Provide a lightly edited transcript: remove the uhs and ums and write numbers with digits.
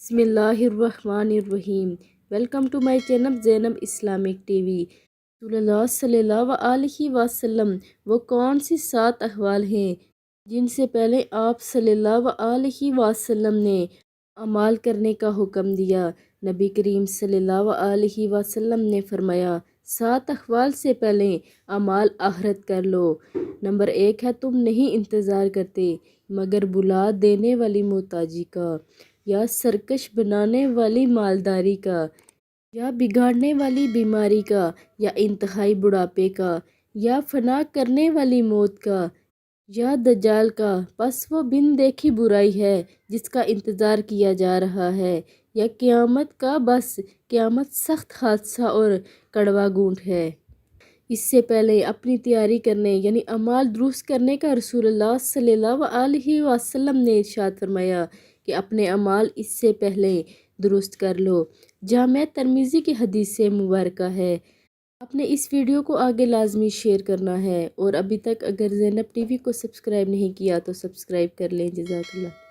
بسم اللہ الرحمن الرحیم۔ Welcome to my channel Zainab Islamic TV وی۔ رسول اللہ صلی اللہ علیہ وسلم وہ کون سی 7 احوال ہیں جن سے پہلے آپ صلی اللہ علیہ وسلم نے اعمال کرنے کا حکم دیا؟ نبی کریم صلی اللہ علیہ وسلم نے فرمایا 7 احوال سے پہلے اعمال آخرت کر لو۔ نمبر 1 ہے تم نہیں انتظار کرتے مگر بلا دینے والی محتاجی کا، یا سرکش بنانے والی مالداری کا، یا بگاڑنے والی بیماری کا، یا انتہائی بڑھاپے کا، یا فنا کرنے والی موت کا، یا دجال کا، پس وہ بن دیکھی برائی ہے جس کا انتظار کیا جا رہا ہے، یا قیامت کا، بس قیامت سخت حادثہ اور کڑوا گھونٹ ہے۔ اس سے پہلے اپنی تیاری کرنے یعنی اعمال درست کرنے کا رسول اللہ صلی اللہ علیہ وسلم نے ارشاد فرمایا کہ اپنے اعمال اس سے پہلے درست کر لو۔ جامع ترمذی کی حدیث مبارکہ ہے۔ آپ نے اس ویڈیو کو آگے لازمی شیئر کرنا ہے، اور ابھی تک اگر زینب ٹی وی کو سبسکرائب نہیں کیا تو سبسکرائب کر لیں۔ جزاک اللہ۔